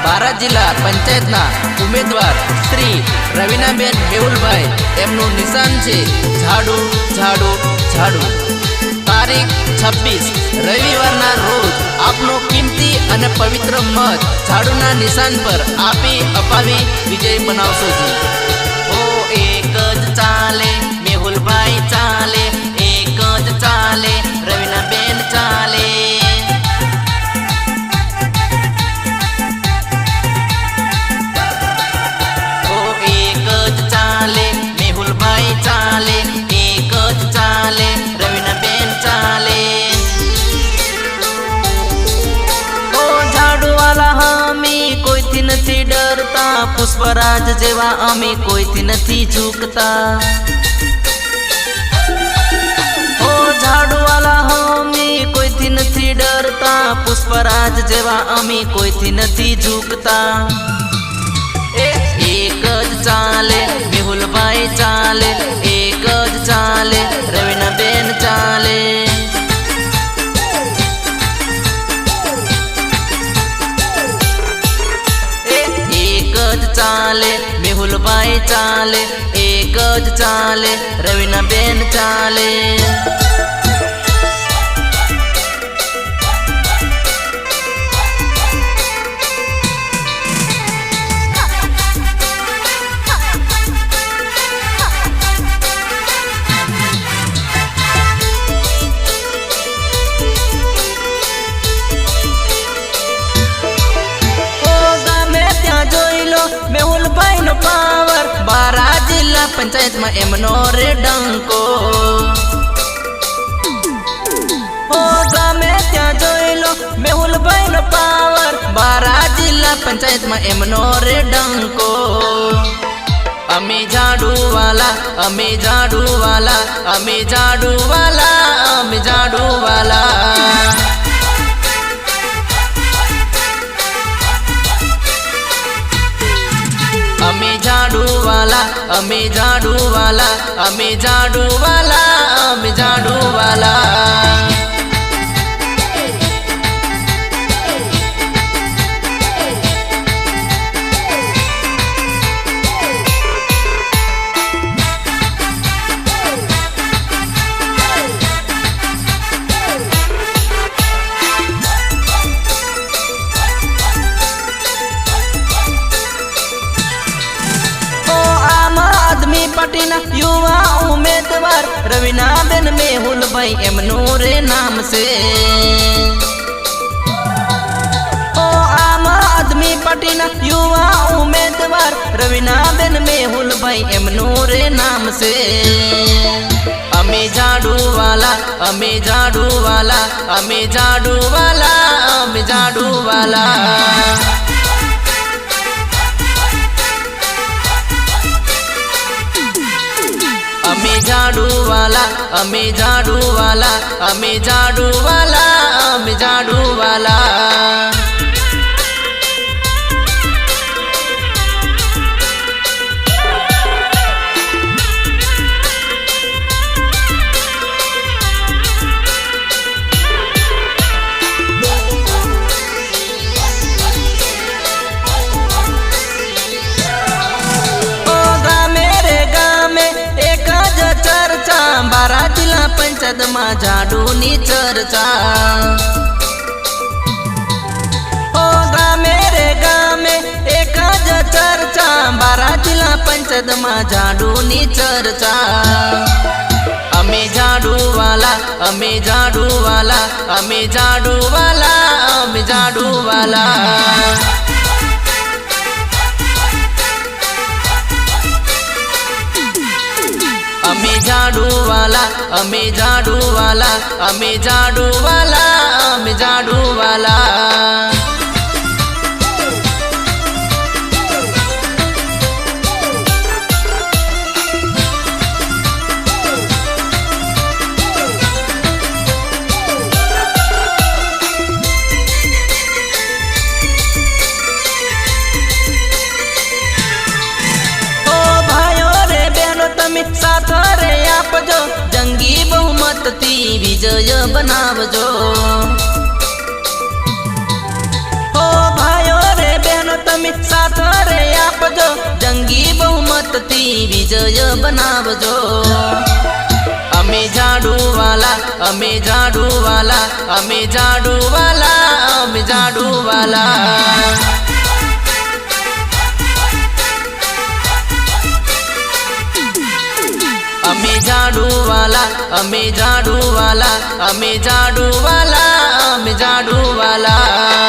बारा जिला पंचायतना उम्मीदवार श्री रवीनाबेन मेहुलभाई एमનું નિશાન છે ઝાડુ ઝાડુ ઝાડુ। તારીખ 26 રવિવારના રોજ આપનો કિંમતી અને પવિત્ર મત ઝાડુના નિશાન પર આપી અપાવી વિજય બનાવશો જી। ઓ એક જ ચાલે મેહુલભાઈ ચાલે, એક જ ચાલે રવીનાબેન ચાલે। ઓ એક જ ચાલે મેહુલભાઈ ચાલે, એક જ ચાલે રવીનાબેન ચાલે। ઓ ઝાડુવાલા અમે કોઈથી નથી ડરતા, પુષ્પરાજ જેવા અમે કોઈથી નથી ઝૂકતા। ઓ ઝાડુવાલા અમે કોઈથી નથી ડરતા, પુષ્પરાજ જેવા અમે કોઈથી નથી ઝૂકતા। એક જ ચાલે મેહુલભાઈ ચાલે, એક જ ચાલે રવીનાબેન ચાલે। એક જ ચાલે મેહુલભાઈ ચાલે, એક જ ચાલે રવીનાબેન ચાલે। મેહુલભાઈ નો પાવર બારા જિલ્લા પંચાયતમાં એમનો રે ડંકો। ઓ ગમે ત્યાં જોઈ લો મેહુલભાઈ નો પાવર બારા જિલ્લા પંચાયતમાં એમનો રે ડંકો। અમે ઝાડુવાલા, અમે ઝાડુવાલા, અમે ઝાડુવાલા, અમે ઝાડુવાલા। અમે ઝાડુવાલા, અમે ઝાડુવાલા, અમે ઝાડુવાલા, અમે ઝાડુવાલા। પાર્ટીના યુવા ઉમેદવાર રવીનાબેન મેહુલભાઈ એમનું રે નામ છે। ઓ આમ આદમી પાર્ટીના યુવા ઉમેદવાર રવીનાબેન મેહુલભાઈ એમનું રે નામ છે। અમે ઝાડુવાલા, અમે ઝાડુવાલા, અમે ઝાડુવાલા, અમે ઝાડુવાલા। અમે ઝાડુવાલા, અમે ઝાડુવાલા, અમે ઝાડુવાલા, અમે ઝાડુવાલા। બારા જિલ્લા પંચાયતમાં ઝાડુની ચર્ચા। ઓ ગામે રે ગામે એક જ ચર્ચા, બારા જિલ્લા પંચાયતમાં ઝાડુની ચર્ચા। અમે ઝાડુવાલા, અમે ઝાડુવાલા, અમે ઝાડુવાલા, અમે ઝાડુવાલા। અમે ઝાડુવાલા, અમે ઝાડુવાલા, અમે ઝાડુવાલા, અમે ઝાડુવાલા। साथ रे आपजो, जंगी बहुमत थी विजय बनावजो। हो भाइयों रे बहनों મતથી વિજય બનાવજો અમે ઝાડુવાલા અમે ઝાડુવાલા અમે ઝાડુવાલા અમે ઝાડુવાલા અમે ઝાડુવાલા અમે ઝાડુવાલા અમે ઝાડુવાલા અમે ઝાડુવાલા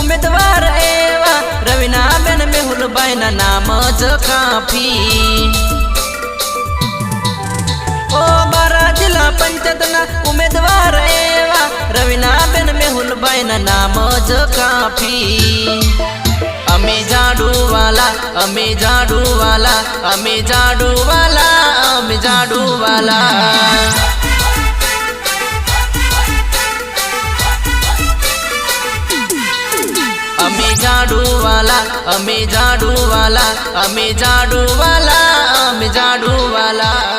ઉમેદવાર એવા રવિનાબેન મેહુલભાઈ ના નામ જ કાફી ઓ બારા જિલ્લા પંચાયતના ઉમેદવાર એવા રવિનાબેન મેહુલભાઈ ના નામ જ કાફી અમે ઝાડુવાલા અમે ઝાડુવાલા અમે ઝાડુવાલા અમે ઝાડુવાલા અમે ઝાડુવાલા અમે ઝાડુવાલા અમે ઝાડુવાલા અમે ઝાડુવાલા